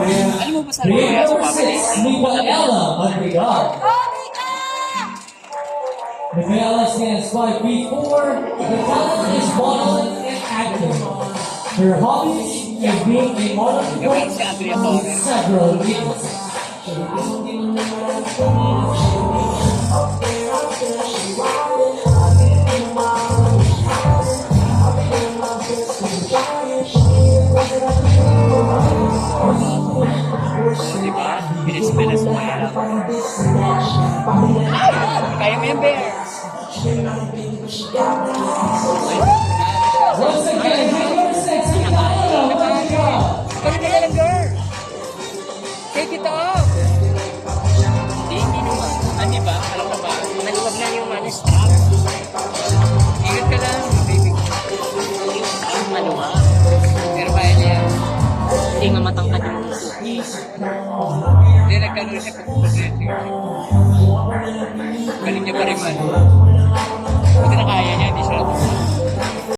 Alam mo ba sa Royal family? Micaela Madrigal. Micaela stands 5 feet 4. The talent is modeling and acting. Her hobbies is being a model cook in several ways. Diba? Bilis-bilis mo yan. Kaya mo yan, Bear. Once again, give her sexy Micaela Madrigal. Kaya lang, girl. Take it off. Hindi naman. Ano ba? Alam ka ba? Naluwag na yung stop. Ingat ka lang, baby. Ano ha? Pero kaya niya. Hindi nga matangkad yung puso niya. Hindi, nagkaroon siya pag-puso. Galing niya pa rin man.